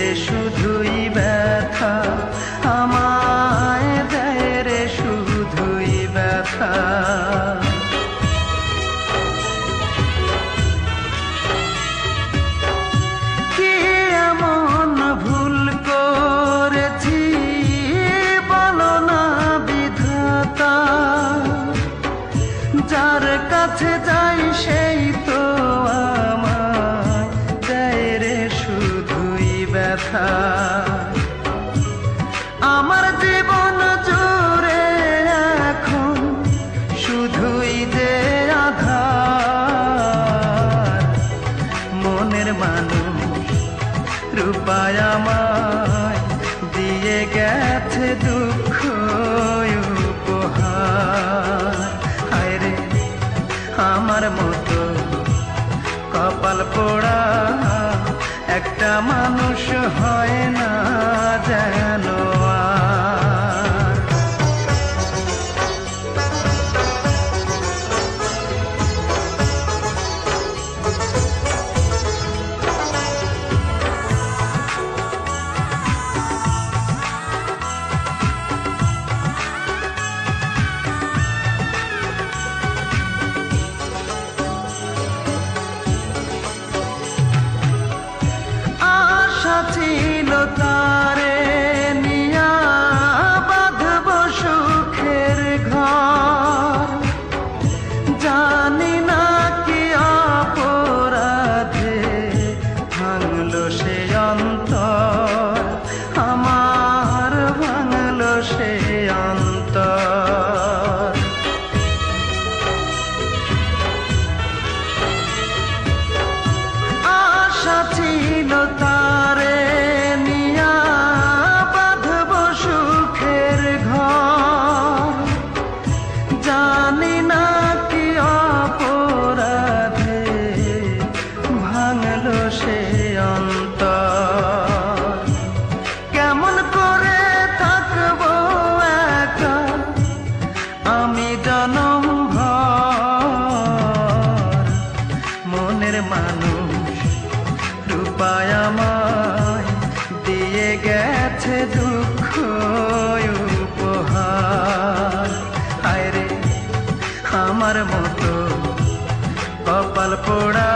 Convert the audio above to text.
রে শুধুই ব্যথা, আমায় দেয় রে শুধুই ব্যথা। কি এমন ভুল করেছি বলো না বিধাতা, যার কাছে যাই সেই তো আমায় দেয় রে শুধুই ব্যথা। আমার জীবন জুড়ে এখন শুধুই যে আধার, মনের মানুষ রূপায় আমায় দিয়ে গেছে দুঃখ উপহার। হায় রে আমার মতো কপাল পোড়া একটা মানুষ হয় না যেন আর। আশা ছিল তারে নিয়া বাঁধব সুখের ঘর, জানি না কি অপরাধে ভাঙলো সে অন্তর, আমার ভাঙলো সে অন্তর। আশা ছিল তারে নিয়া বাঁধব সুখের ঘর, জানি না কি অপরাধে ভাঙলো সে অন্তর। কেমন করে থাকবো একা আমি জনম ভর, মনের মানুষ রূপায় আমায় দিয়ে গেছে দুঃখ উপহার। হায় রে আমার মতো কপাল পোড়া